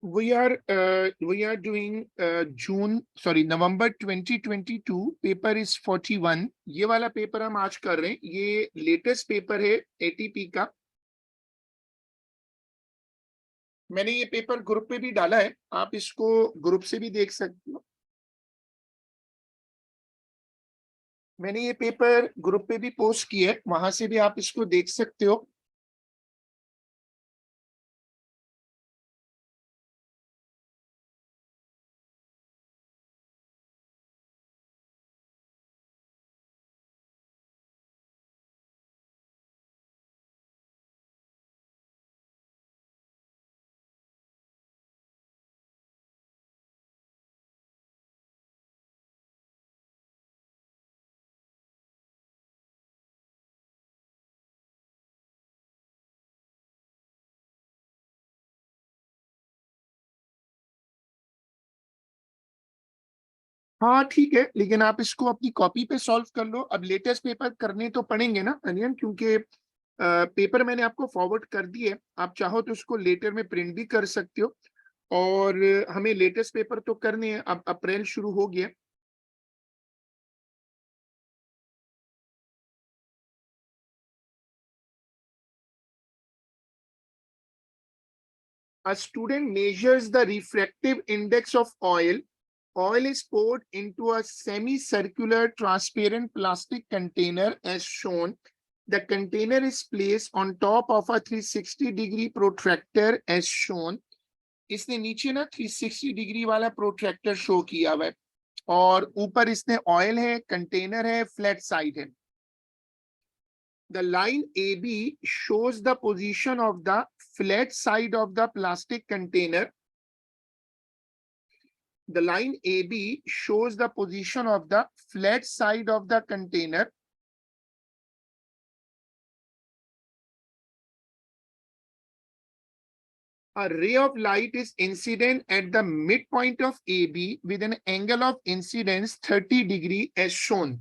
We are doing November 2022. Paper is 41. ये वाला paper हम आज कर रहे हैं. ये लेटेस्ट पेपर है एटीपी का. मैंने ये पेपर ग्रुप पे भी डाला है, आप इसको ग्रुप से भी देख सकते हो. मैंने ये पेपर ग्रुप पे भी पोस्ट किया है, वहां से भी आप इसको देख सकते हो. हाँ ठीक है, लेकिन आप इसको अपनी कॉपी पे सॉल्व कर लो. अब लेटेस्ट पेपर करने तो पड़ेंगे ना अनियन, क्योंकि पेपर मैंने आपको फॉरवर्ड कर दिए. आप चाहो तो उसको लेटर में प्रिंट भी कर सकते हो. और हमें लेटेस्ट पेपर तो करने हैं. अब अप्रैल शुरू हो गया. A student measures the refractive index of oil. Oil is poured into a semicircular transparent plastic container as shown. The container is placed on top of a 360-degree protractor as shown. इसने नीचे ना 360 degree वाला protractor show किया हुआ है, और ऊपर इसने ऑयल है, कंटेनर है, फ्लैट साइड है. The line AB shows the position of the flat side of the plastic container. The line AB shows the position of the flat side of the container. A ray of light is incident at the midpoint of AB with an angle of incidence 30 degree as shown.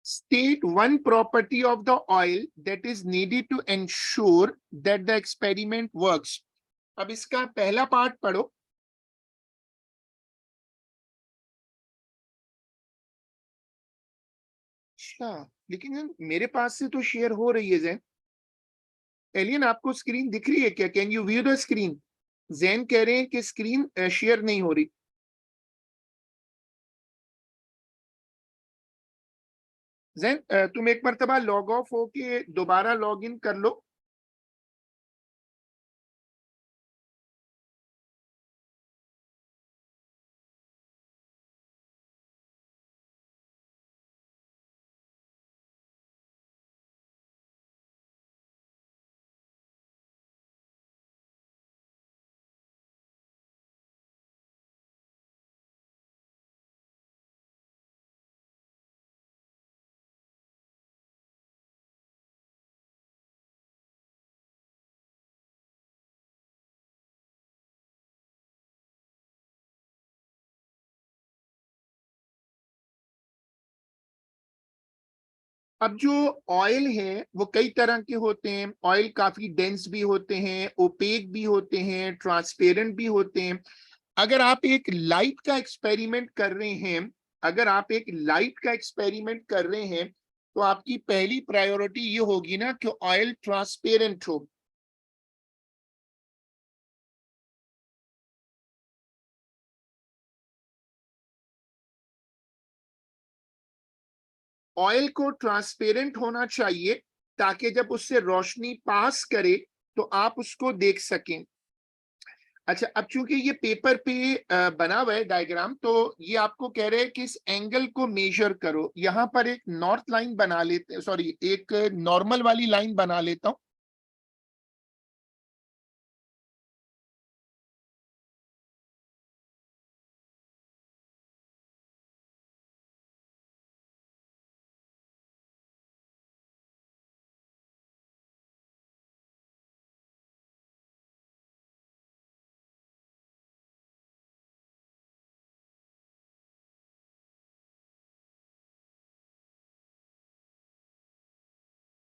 State one property of the oil that is needed to ensure that the experiment works. अब इसका पहला part पढ़ो. अच्छा, लेकिन मेरे पास से तो share हो रही है जैन. एलियन, आपको स्क्रीन दिख रही है क्या? Can you view the screen? Jain कह रहे हैं कि स्क्रीन शेयर नहीं हो रही. जैन, तुम एक मर्तबा लॉग ऑफ होके दोबारा लॉग इन कर लो. अब जो ऑयल है वो कई तरह के होते हैं. ऑयल काफी डेंस भी होते हैं, ओपेक भी होते हैं, ट्रांसपेरेंट भी होते हैं. अगर आप एक लाइट का एक्सपेरिमेंट कर रहे हैं, अगर आप एक लाइट का एक्सपेरिमेंट कर रहे हैं, तो आपकी पहली प्रायोरिटी ये होगी ना कि ऑयल ट्रांसपेरेंट हो. ऑयल को ट्रांसपेरेंट होना चाहिए ताकि जब उससे रोशनी पास करे तो आप उसको देख सकें. अच्छा, अब चूंकि ये पेपर पे बना हुआ है डायग्राम, तो ये आपको कह रहे हैं कि इस एंगल को मेजर करो. यहां पर एक नॉर्थ लाइन बना लेते, सॉरी, एक नॉर्मल वाली लाइन बना लेता हूं.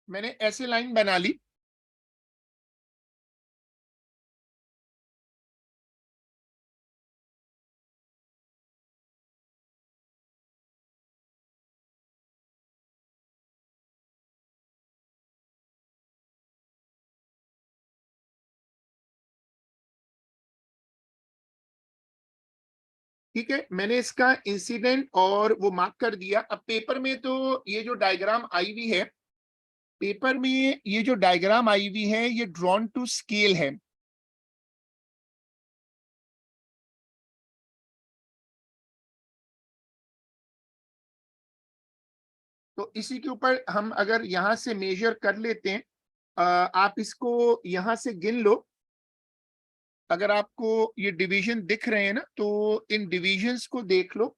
मैंने ऐसे लाइन बना ली। ठीक है, मैंने इसका इंसिडेंट और वो मार्क कर दिया। अब पेपर में तो ये जो डायग्राम आई हुई है, पेपर में ये जो डायग्राम आई हुई है ये ड्रॉन टू स्केल है। तो इसी के ऊपर हम अगर यहां से मेजर कर लेते हैं, आप इसको यहां से गिन लो। अगर आपको ये डिवीजन दिख रहे हैं ना, तो इन डिविजन्स को देख लो।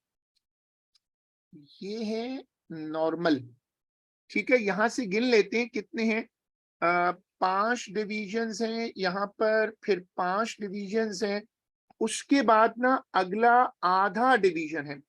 ये है नॉर्मल। ठीक है, यहां से गिन लेते हैं कितने हैं। 5 डिविजन्स हैं यहाँ पर, फिर 5 डिविजन्स हैं। उसके बाद ना अगला आधा डिवीजन है।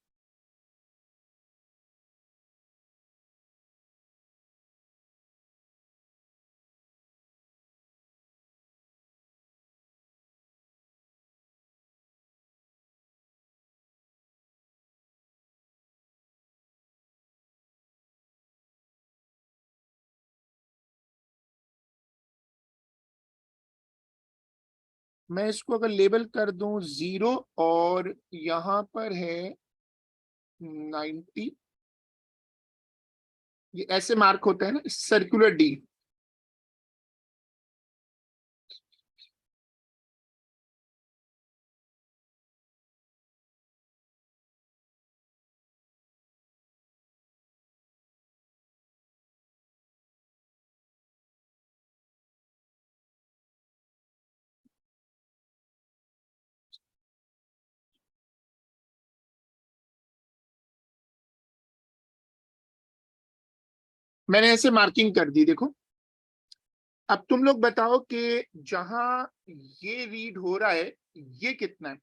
मैं इसको अगर लेबल कर दूं 0, और यहाँ पर है 90। ये ऐसे मार्क होता है ना, सर्कुलर डी। मैंने ऐसे मार्किंग कर दी, देखो। अब तुम लोग बताओ कि जहां ये रीड हो रहा है, ये कितना है।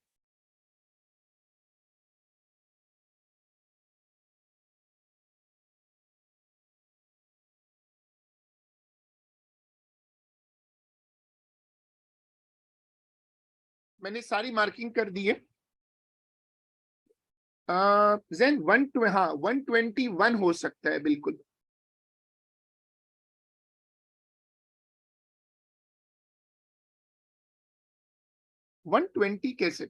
मैंने सारी मार्किंग कर दी है। जैन हाँ 121 हो सकता है, बिल्कुल। 120 कैसे?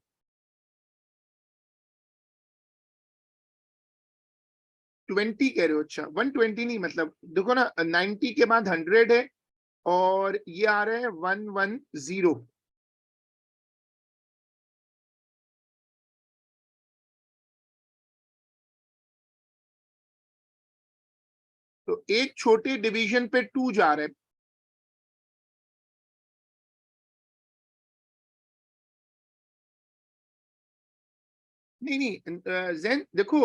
20 कह रहे हो? अच्छा, 120 नहीं, मतलब देखो ना, 90 के बाद 100 है, और ये आ रहा है 110। तो एक छोटे डिवीजन पे 2 जा रहा है। नहीं नहीं, जैन देखो,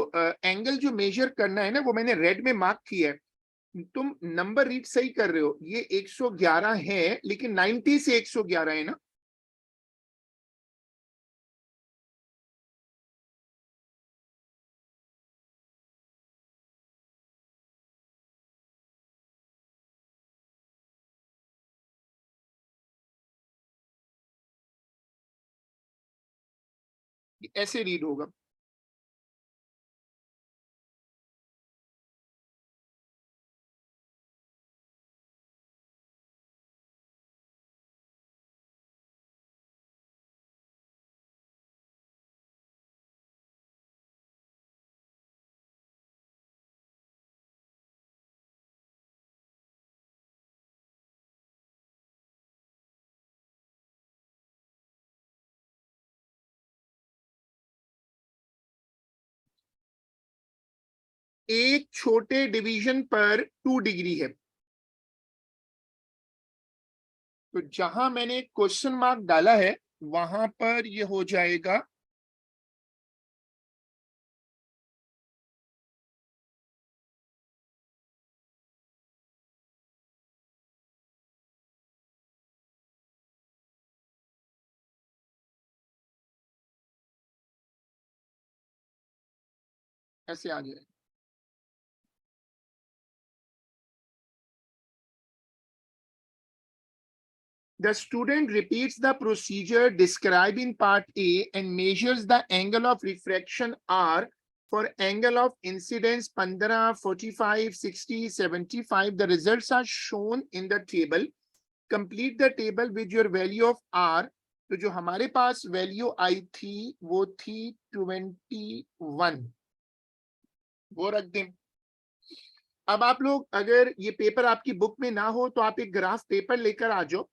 एंगल जो मेजर करना है ना, वो मैंने रेड में मार्क किया है। तुम नंबर रीड सही कर रहे हो, ये 111 है, लेकिन 90 से 111 है ना। ऐसे रीड होगा। एक छोटे डिवीजन पर 2 डिग्री है। तो जहां मैंने क्वेश्चन मार्क डाला है, वहां पर ये हो जाएगा। ऐसे आ जाएगा। The student repeats the procedure described in part A and measures the angle of refraction R for angle of incidence 15, 45, 60, 75. The results are shown in the table. Complete the table with your value of R. तो जो हमारे पास value आई थी वो थी 21, वो रख दें। अब आप लोग अगर ये पेपर आपकी बुक में ना हो तो आप एक ग्राफ पेपर लेकर आ जाओ।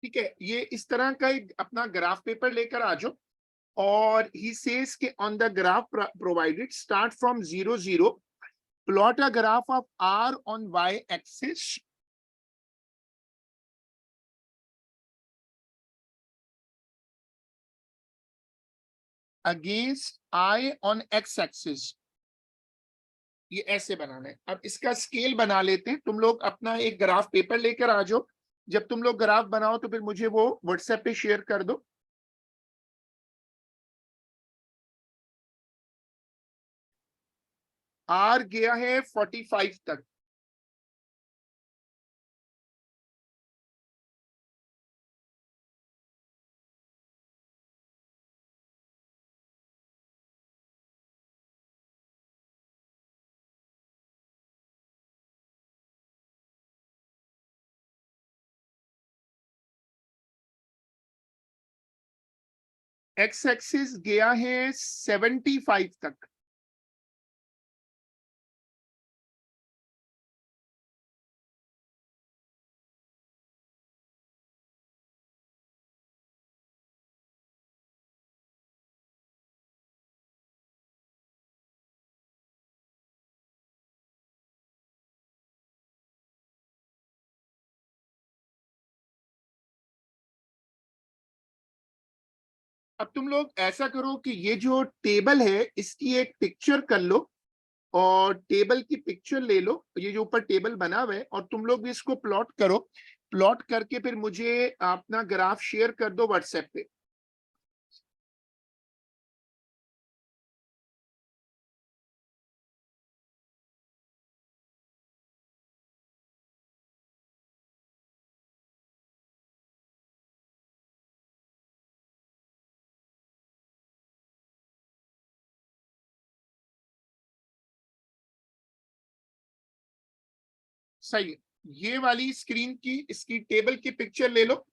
ठीक है, ये इस तरह का एक अपना ग्राफ पेपर लेकर आ जाओ। और he says के on the graph provided start from 0 0, plot a graph of R on y axis against I on x axis। ये ऐसे बनाना है। अब इसका स्केल बना लेते हैं। तुम लोग अपना एक ग्राफ पेपर लेकर आ जाओ। जब तुम लोग ग्राफ बनाओ तो फिर मुझे वो व्हाट्सएप पे शेयर कर दो। आर गया है 45 तक। एक्स एक्सिस गया है 75 तक। अब तुम लोग ऐसा करो कि ये जो टेबल है इसकी एक पिक्चर कर लो और टेबल की पिक्चर ले लो, ये जो ऊपर टेबल बना हुआ है, और तुम लोग भी इसको प्लॉट करो। प्लॉट करके फिर मुझे अपना ग्राफ शेयर कर दो व्हाट्सएप पे। सही है, ये वाली स्क्रीन की इसकी टेबल की पिक्चर ले लो।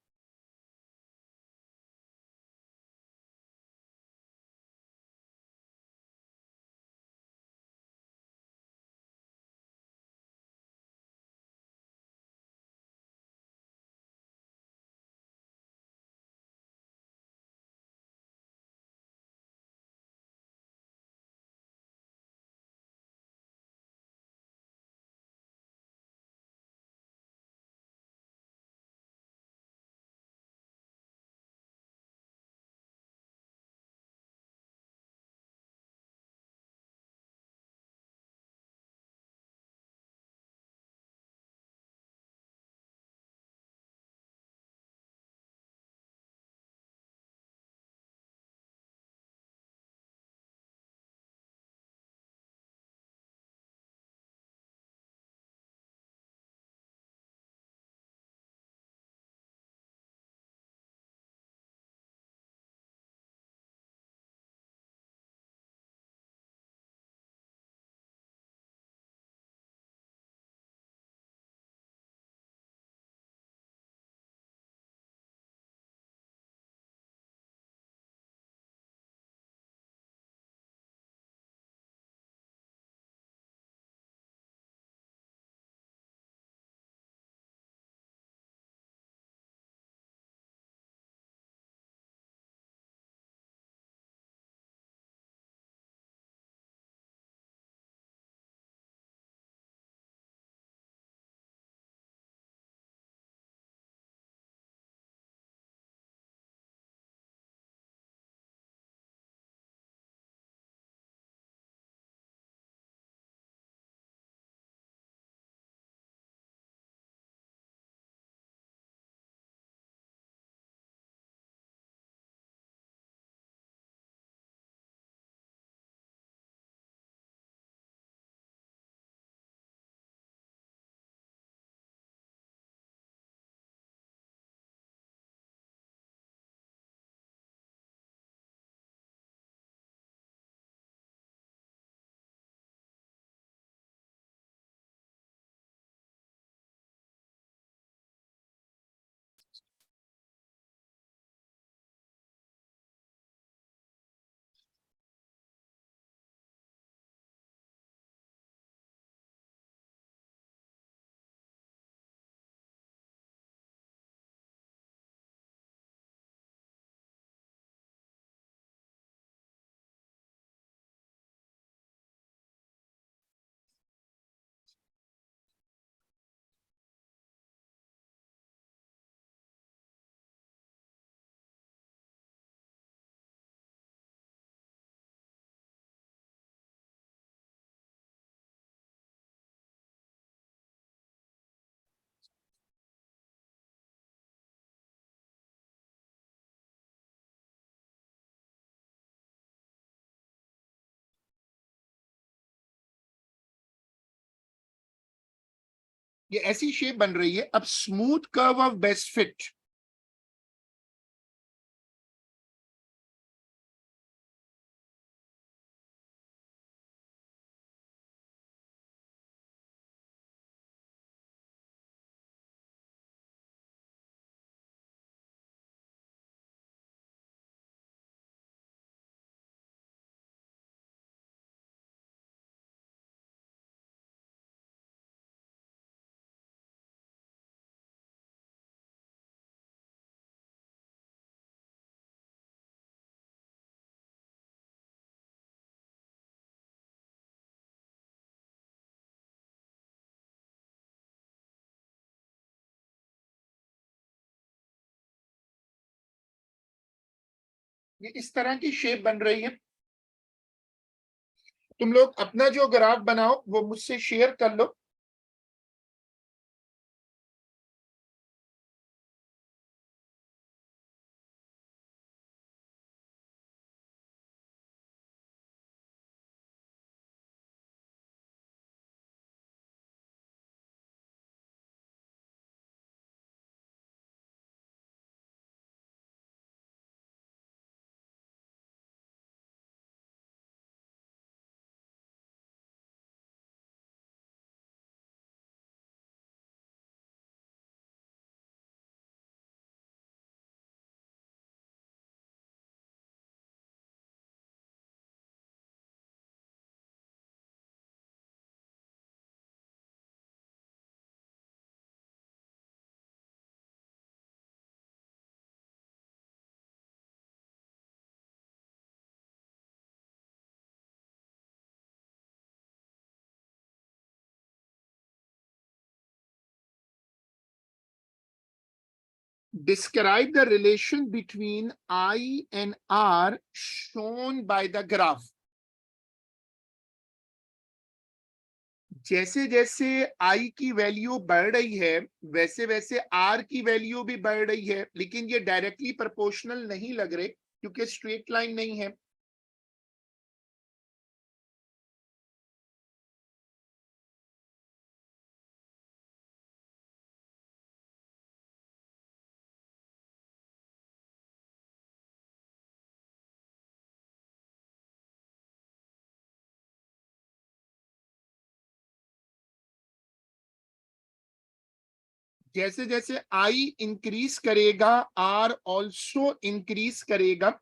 ये ऐसी शेप बन रही है। अब smooth curve of best fit, ये इस तरह की शेप बन रही है। तुम लोग अपना जो ग्राफ बनाओ वो मुझसे शेयर कर लो। Describe the relation between I and R shown by the graph. जैसे जैसे I की वैल्यू बढ़ रही है वैसे वैसे R की वैल्यू भी बढ़ रही है, लेकिन ये डायरेक्टली प्रोपोर्शनल नहीं लग रहे क्योंकि स्ट्रेट लाइन नहीं है। जैसे जैसे I इंक्रीज करेगा R ऑल्सो इंक्रीज करेगा।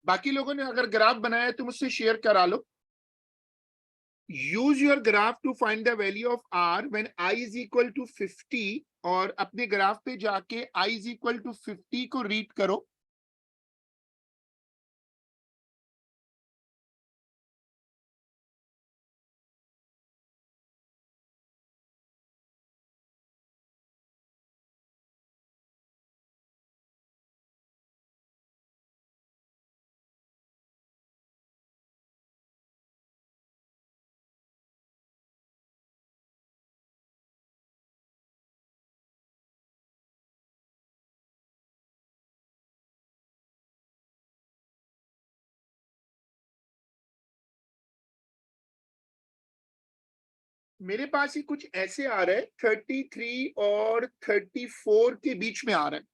बाकी लोगों ने अगर ग्राफ बनाया है तो मुझसे शेयर करा लो। Use your graph to find the value of R when I is equal to 50, और अपने ग्राफ पे जाके I इज इक्वल टू 50 को रीड करो। मेरे पास ही कुछ ऐसे आ रहा है, 33 और 34 के बीच में आ रहा है।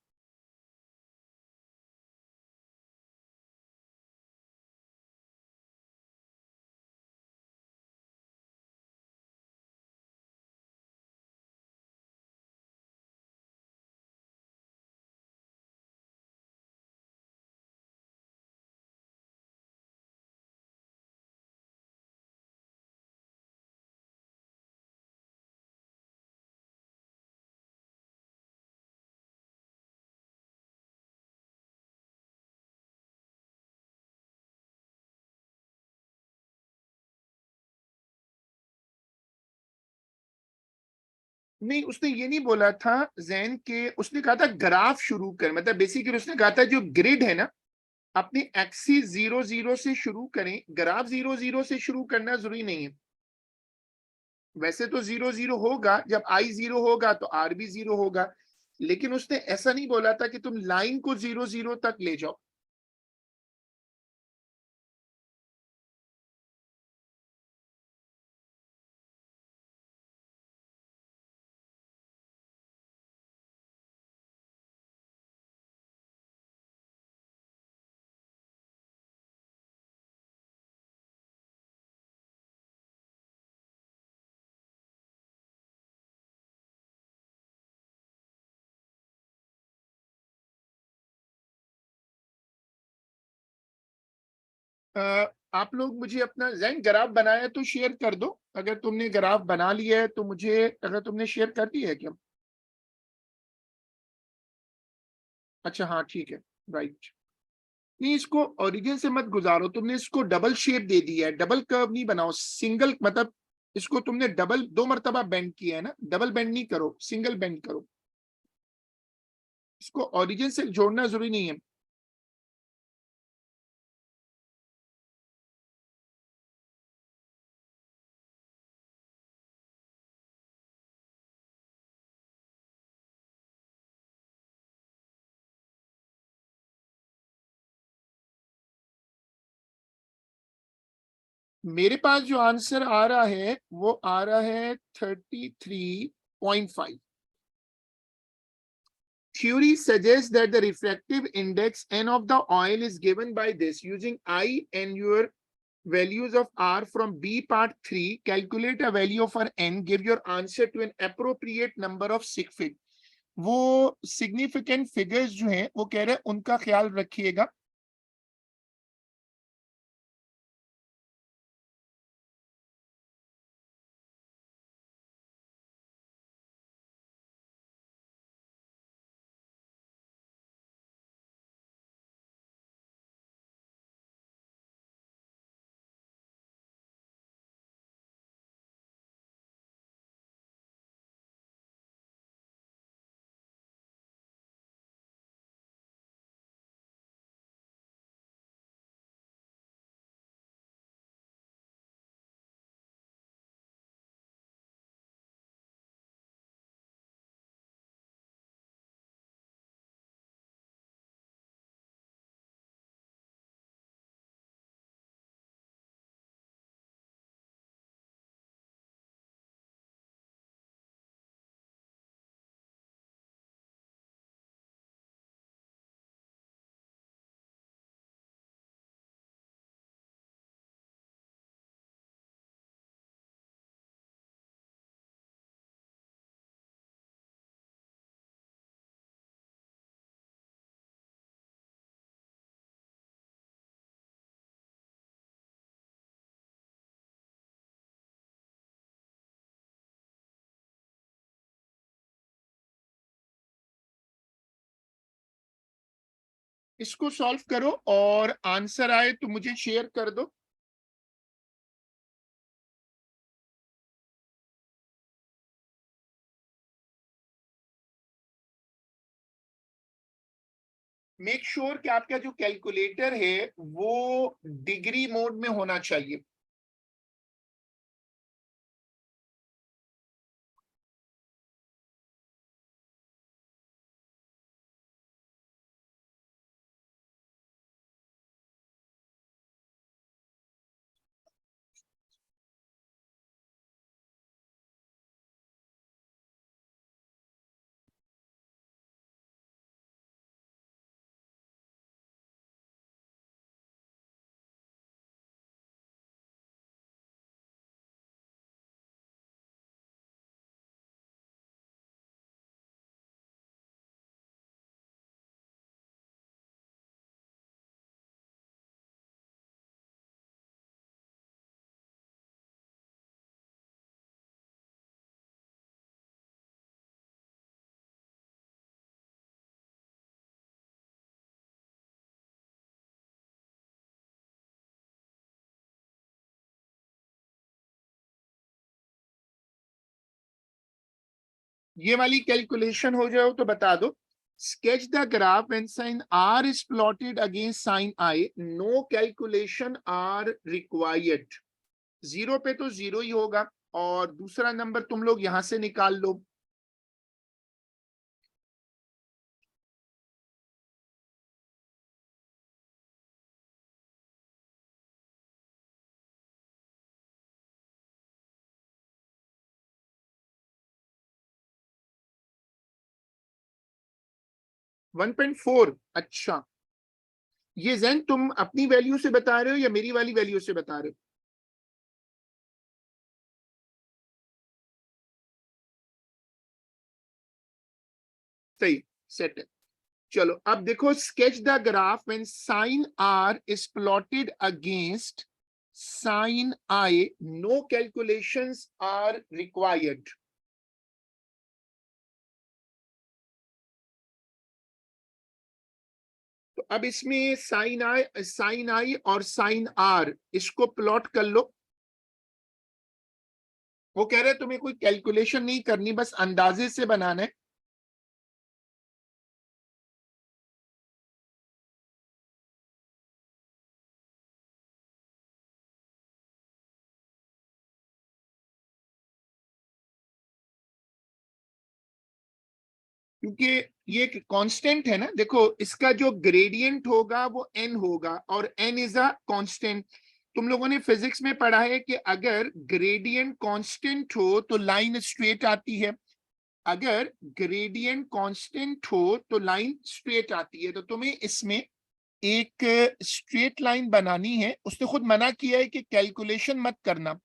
नहीं, उसने ये नहीं बोला था जैन के, उसने कहा था ग्राफ शुरू कर, मतलब बेसिकली उसने कहा था जो ग्रिड है ना, अपने एक्सिस 0 0 से शुरू करें, ग्राफ 0 0 से शुरू करना जरूरी नहीं है। वैसे तो 0 0 होगा, जब आई 0 होगा तो आर भी 0 होगा, लेकिन उसने ऐसा नहीं बोला था कि तुम लाइन को 0 0 तक ले जाओ। आप लोग मुझे अपना जैन ग्राफ बनाया तो शेयर कर दो, अगर तुमने ग्राफ बना लिया है तो मुझे, अगर तुमने शेयर कर दिया है क्या? अच्छा हाँ ठीक है, राइट। नहीं, इसको ओरिजिन से मत गुजारो, तुमने इसको डबल शेप दे दिया है, डबल कर्व नहीं बनाओ, सिंगल, मतलब इसको तुमने डबल 2 मरतबा बेंड किया है ना, डबल बेंड नहीं करो, सिंगल बेंड करो। इसको ओरिजिन से जोड़ना जरूरी नहीं है। मेरे पास जो आंसर आ रहा है वो आ रहा है 33.5। Theory suggests that the refractive index N of the oil is given by this. Using I and your values of R from B part 3, calculate a value of R N, give your answer to an appropriate number of sig fig. वो significant figures जो हैं वो कह रहे हैं उनका ख्याल रखिएगा। इसको सॉल्व करो और आंसर आए तो मुझे शेयर कर दो। मेक श्योर कि आपका जो कैलकुलेटर है वो डिग्री मोड में होना चाहिए। ये वाली कैलकुलेशन हो जाओ तो बता दो। Sketch the graph when sine R is plotted against sine I, no calculation are required. Zero पे तो जीरो ही होगा, और दूसरा नंबर तुम लोग यहां से निकाल लो। वन पॉइंट फोर, अच्छा। ये जैन तुम अपनी वैल्यू से बता रहे हो या मेरी वाली वैल्यू से बता रहे हो? सही, सेट है। चलो अब देखो, sketch the graph when sine R is plotted against sine I, no calculations are required. तो अब इसमें साइन आई और साइन आर इसको प्लॉट कर लो। वो कह रहे हैं तुम्हें कोई कैलकुलेशन नहीं करनी, बस अंदाजे से बनाना है। क्योंकि ये कांस्टेंट है ना, देखो इसका जो ग्रेडियंट होगा वो n होगा, और n इज अ कांस्टेंट। तुम लोगों ने फिजिक्स में पढ़ा है कि अगर ग्रेडियंट कांस्टेंट हो तो लाइन स्ट्रेट आती है। अगर ग्रेडियंट कांस्टेंट हो तो लाइन स्ट्रेट आती है। तो तुम्हें इसमें एक स्ट्रेट लाइन बनानी है। उसने खुद मना किया है कि कैलकुलेशन मत करना।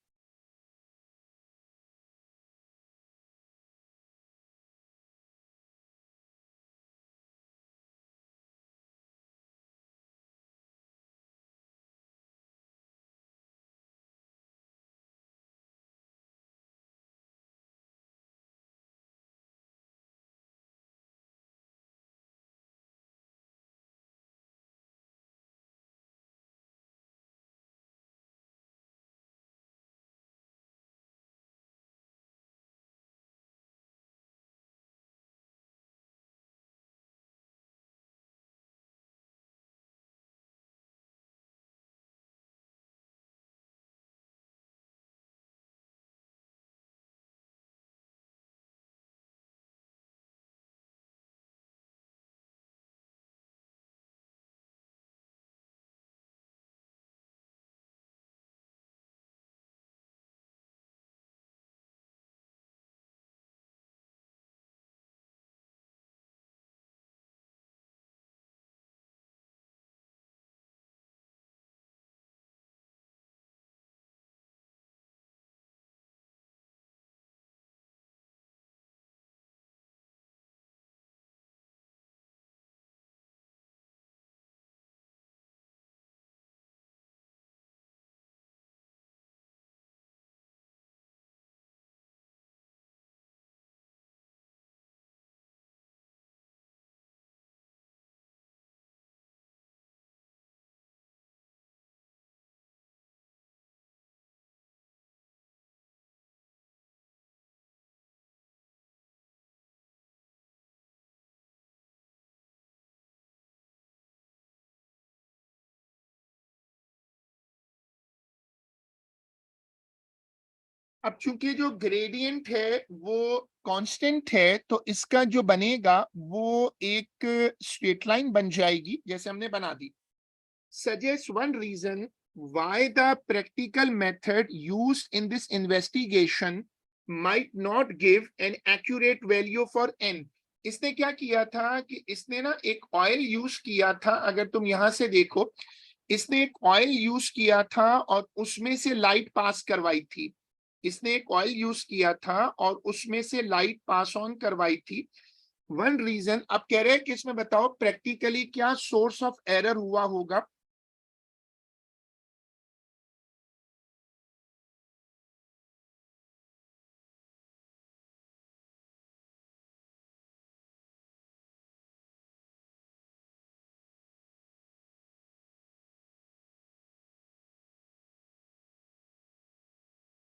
अब चूंकि जो ग्रेडियंट है वो कांस्टेंट है, तो इसका जो बनेगा वो एक स्ट्रेट लाइन बन जाएगी, जैसे हमने बना दी। Suggest one reason why the practical method used in this investigation might not give an accurate value for n। इसने क्या किया था कि इसने ना एक ऑयल यूज किया था। अगर तुम यहां से देखो, इसने एक ऑयल यूज किया था और उसमें से लाइट पास करवाई थी। इसने एक ऑयल यूज किया था और उसमें से लाइट पास ऑन करवाई थी। One reason. अब कह रहे हैं कि इसमें बताओ प्रैक्टिकली क्या सोर्स ऑफ एरर हुआ होगा।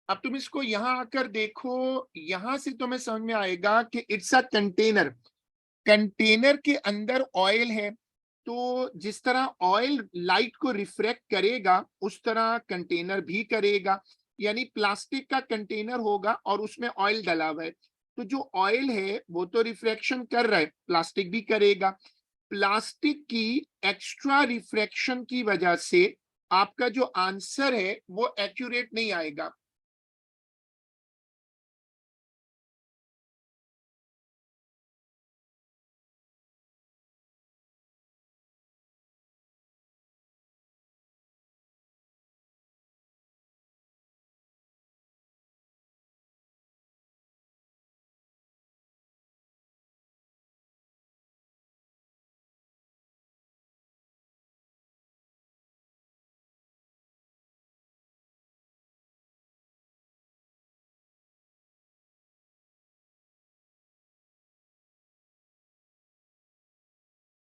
अब तुम इसको यहाँ आकर देखो, यहां से तुम्हें समझ में आएगा कि इट्स अ कंटेनर। कंटेनर के अंदर ऑयल है, तो जिस तरह ऑयल लाइट को रिफ्लेक्ट करेगा उस तरह कंटेनर भी करेगा। यानी प्लास्टिक का कंटेनर होगा और उसमें ऑयल डला हुआ है, तो जो ऑयल है वो तो रिफ्लेक्शन कर रहा है, प्लास्टिक भी करेगा। प्लास्टिक की एक्स्ट्रा रिफ्लेक्शन की वजह से आपका जो आंसर है वो एक्यूरेट नहीं आएगा।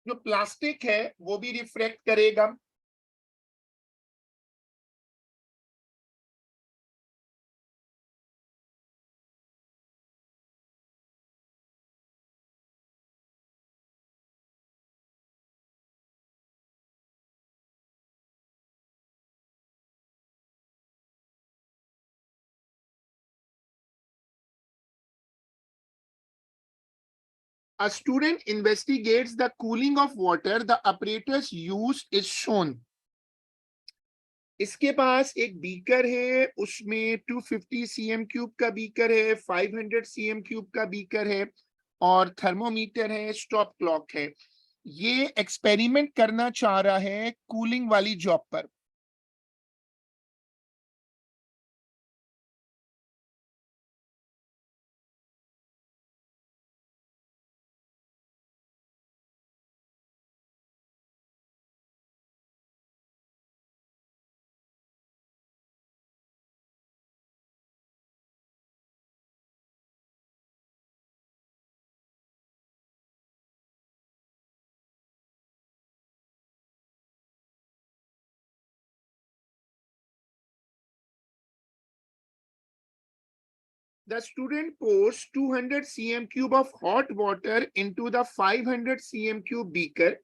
जो प्लास्टिक है वो भी रिफ्लेक्ट करेगा। A student investigates the cooling of water. The apparatus used is shown. इसके पास एक बीकर है, उसमें 250 सीएम क्यूब का बीकर है, 500 सीएम क्यूब का बीकर है और थर्मोमीटर है, स्टॉप क्लॉक है। ये एक्सपेरिमेंट करना चाह रहा है कूलिंग वाली जॉब पर। The student pours 200 cm cube of hot water into the 500 cm cube beaker,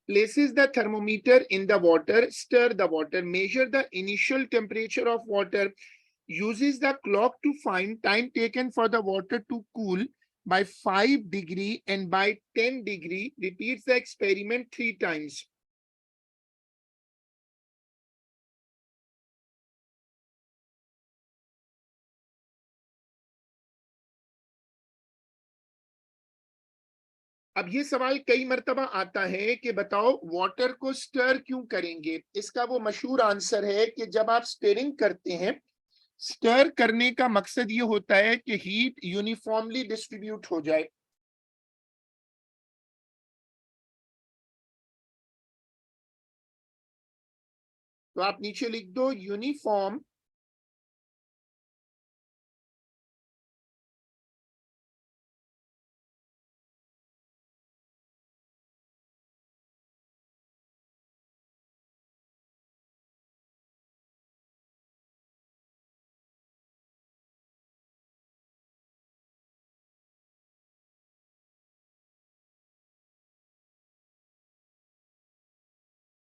places the thermometer in the water, stir the water, measure the initial temperature of water, uses the clock to find time taken for the water to cool by 5 degree and by 10 degree, repeats the experiment 3 times. अब ये सवाल कई मर्तबा आता है कि बताओ water को स्टर क्यों करेंगे। इसका वो मशहूर आंसर है कि जब आप स्टिरिंग करते हैं, स्टर करने का मकसद ये होता है कि हीट यूनिफॉर्मली डिस्ट्रीब्यूट हो जाए। तो आप नीचे लिख दो uniform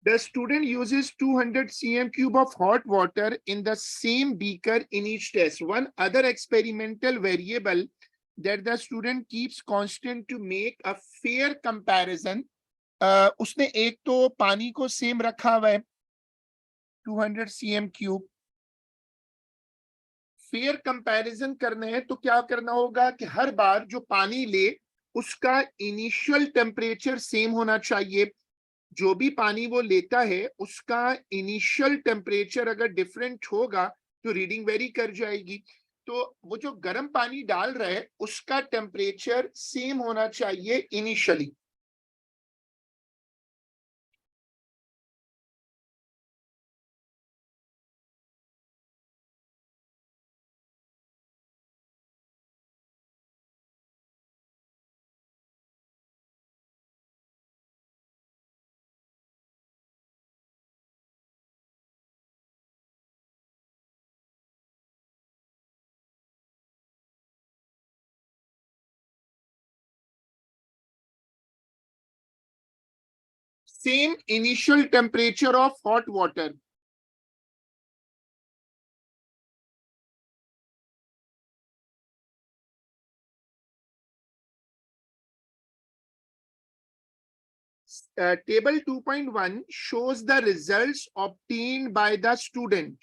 The student uses 200 cm cube of hot water in the same beaker in each test. One other experimental variable that the student keeps constant to make a fair comparison. उसने एक तो पानी को सेम रखा हुआ है 200 cm cube. Fair comparison करना है तो क्या करना होगा कि हर बार जो पानी ले उसका इनिशियल टेम्परेचर सेम होना चाहिए। जो भी पानी वो लेता है उसका इनिशियल टेम्परेचर अगर डिफरेंट होगा तो रीडिंग वेरी कर जाएगी। तो वो जो गर्म पानी डाल रहा है उसका टेम्परेचर सेम होना चाहिए initially. same initial temperature of hot water. Table 2.1 shows the results obtained by the student.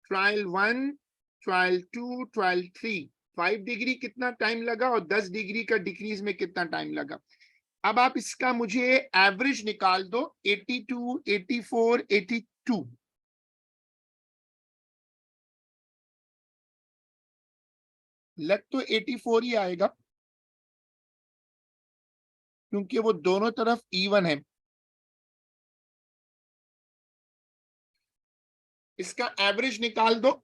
Trial 1, trial 2, trial 3. 5 degree कितना टाइम लगा और 10 डिग्री का डिक्रीज में कितना टाइम लगा. अब आप इसका मुझे एवरेज निकाल दो. 82, 84, 82. लग तो 84 ही आएगा क्योंकि वो दोनों तरफ इवन है. इसका एवरेज निकाल दो.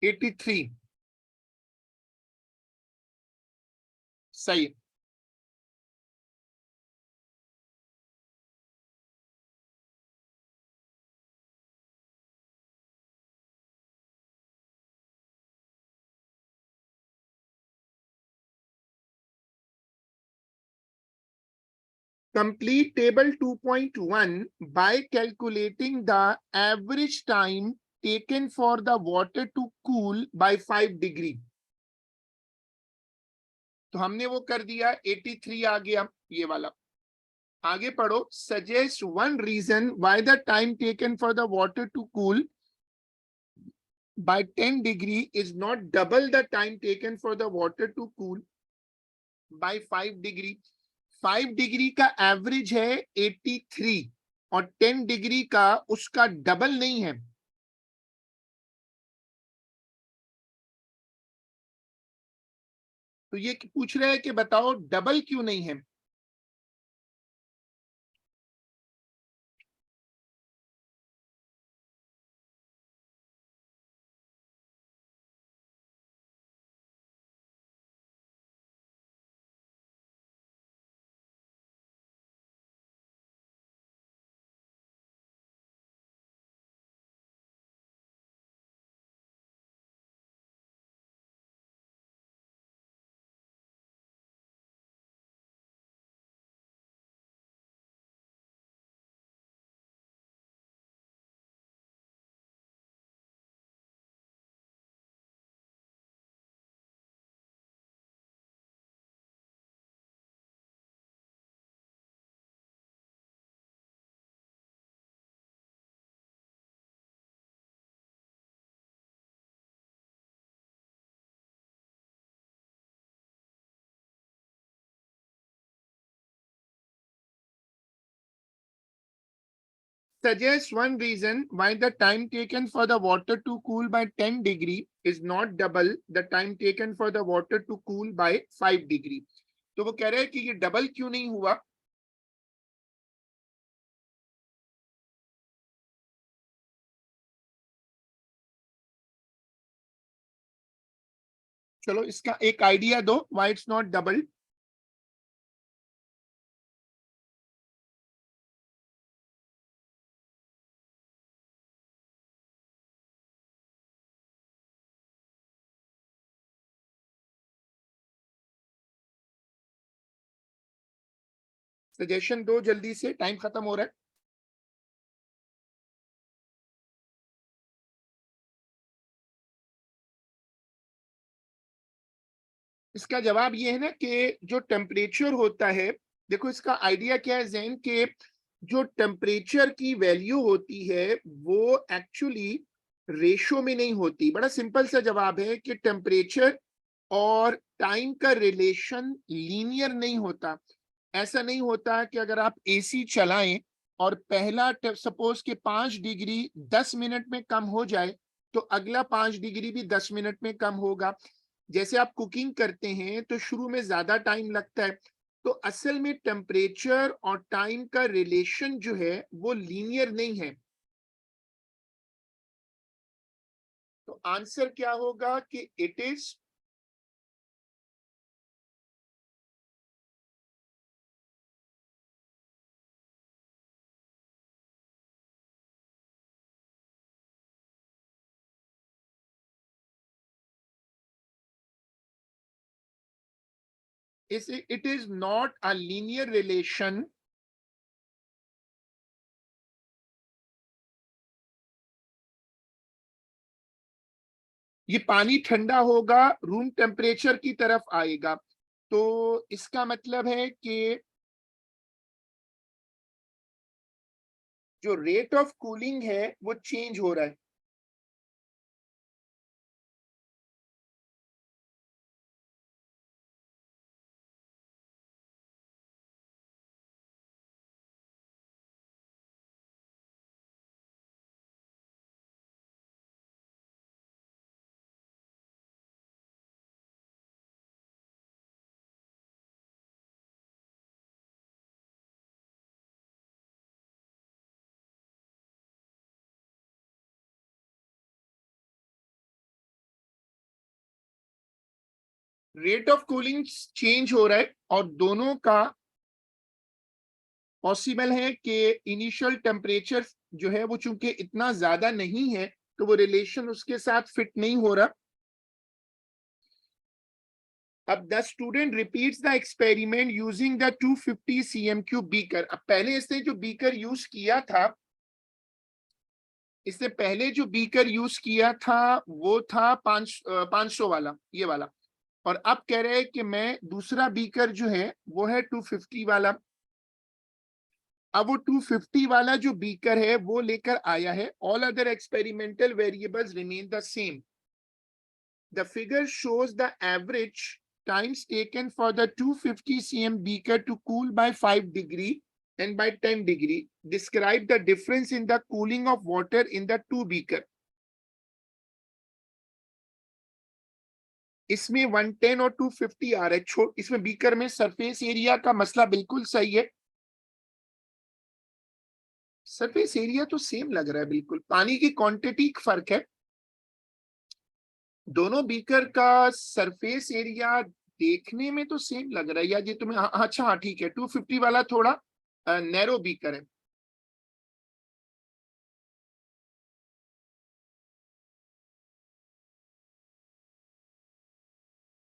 $83 सही. Complete table 2.1 by calculating the average time taken for the water to cool by 5 degree. तो हमने वो कर दिया. 83 आ गया ये वाला. आगे पढ़ो. Suggest one reason why the time taken for the water to cool by 10 degree is not double the time taken for the water to cool by 5 degree. 5 degree का एवरेज है 83 और 10 डिग्री का उसका डबल नहीं है. तो ये पूछ रहे हैं कि बताओ डबल क्यों नहीं है. Suggest one reason why the time taken for the water to cool by 10 degree is not double the time taken for the water to cool by 5 degree. तो वो कह रहे हैं कि ये डबल क्यों नहीं हुआ. चलो इसका एक आइडिया दो. why it's not double. Suggestion दो जल्दी से, टाइम खत्म हो रहा है. इसका जवाब ये है ना कि जो टेम्परेचर होता है, देखो इसका आइडिया क्या है जैन के, जो टेम्परेचर की वैल्यू होती है वो एक्चुअली रेशो में नहीं होती. बड़ा सिंपल सा जवाब है कि टेम्परेचर और टाइम का रिलेशन लीनियर नहीं होता. ऐसा नहीं होता कि अगर आप एसी चलाएं और पहला सपोज के 5 डिग्री 10 मिनट में कम हो जाए तो अगला 5 डिग्री भी 10 मिनट में कम होगा. जैसे आप कुकिंग करते हैं तो शुरू में ज्यादा टाइम लगता है. तो असल में टेम्परेचर और टाइम का रिलेशन जो है वो लीनियर नहीं है. तो आंसर क्या होगा कि it is it is not a linear relation. ये पानी ठंडा होगा, रूम टेम्परेचर की तरफ आएगा, तो इसका मतलब है कि जो रेट ऑफ कूलिंग है वो चेंज हो रहा है। रेट ऑफ कूलिंग चेंज हो रहा है और दोनों का पॉसिबल है कि इनिशियल टेम्परेचर जो है वो चूंकि इतना ज्यादा नहीं है तो वो रिलेशन उसके साथ फिट नहीं हो रहा। अब the student repeats the experiment using the 250 cm³ beaker. अब पहले इसने जो बीकर यूज किया था, इससे पहले जो बीकर यूज किया था वो था 500 वाला, ये वाला, और अब कह रहे हैं कि मैं दूसरा बीकर जो है वो है 250 वाला। अब वो 250 वाला जो बीकर है वो लेकर आया है। All other experimental variables remain the same. The figure shows the average times taken for the 250 cm beaker to cool by 5 degree and by 10 degree. Describe the difference in the cooling of water in the two beaker. इसमें 110 और 250 आ रहा है। इसमें beaker में surface area का मसला बिल्कुल सही है, सरफेस एरिया तो सेम लग रहा है, बिल्कुल पानी की क्वांटिटी फर्क है। दोनों बीकर का सरफेस एरिया देखने में तो सेम लग रहा है, या ये तुम्हें अच्छा हाँ ठीक है, 250 वाला थोड़ा नैरो बीकर है।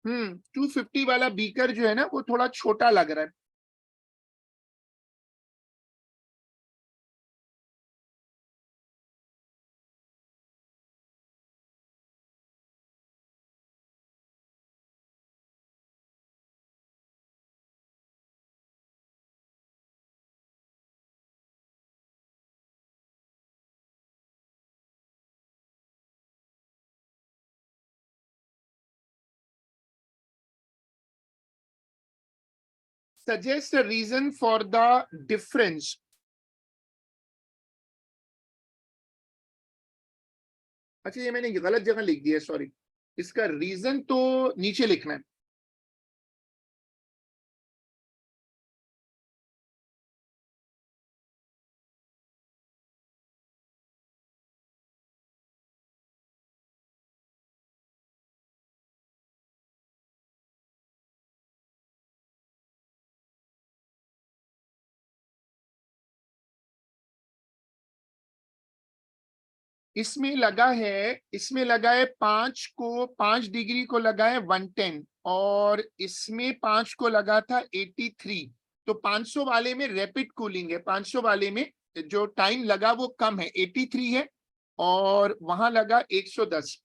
250 वाला बीकर जो है ना वो थोड़ा छोटा लग रहा है। Suggest a reason for the difference. अच्छा ये मैंने गलत जगह लिख दिया, सॉरी, इसका रीजन तो नीचे लिखना है। इसमें लगा है 5 डिग्री को लगा है 110, और इसमें 5 को लगा था 83। तो 500 वाले में रैपिड कूलिंग है, 500 वाले में जो टाइम लगा वो कम है, 83 है, और वहां लगा 110।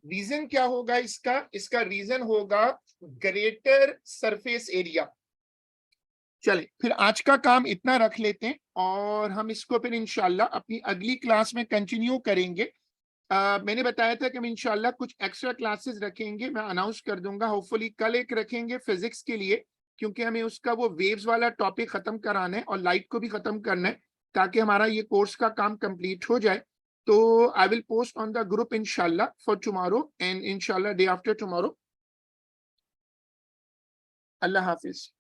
रीजन क्या होगा इसका? इसका रीजन होगा ग्रेटर सरफेस एरिया। चले फिर आज का काम इतना रख लेते हैं और हम इसको फिर इंशाल्लाह अपनी अगली क्लास में कंटिन्यू करेंगे। मैंने बताया था कि हम इंशाल्लाह कुछ एक्स्ट्रा क्लासेस रखेंगे, मैं अनाउंस कर दूंगा। होपफुली कल एक रखेंगे फिजिक्स के लिए, क्योंकि हमें उसका वो वेव्स वाला टॉपिक खत्म कराना है और लाइट को भी खत्म करना है, ताकि हमारा ये कोर्स का काम कंप्लीट हो जाए। So I will post on the group inshallah for tomorrow and inshallah day after tomorrow. Allah Hafiz.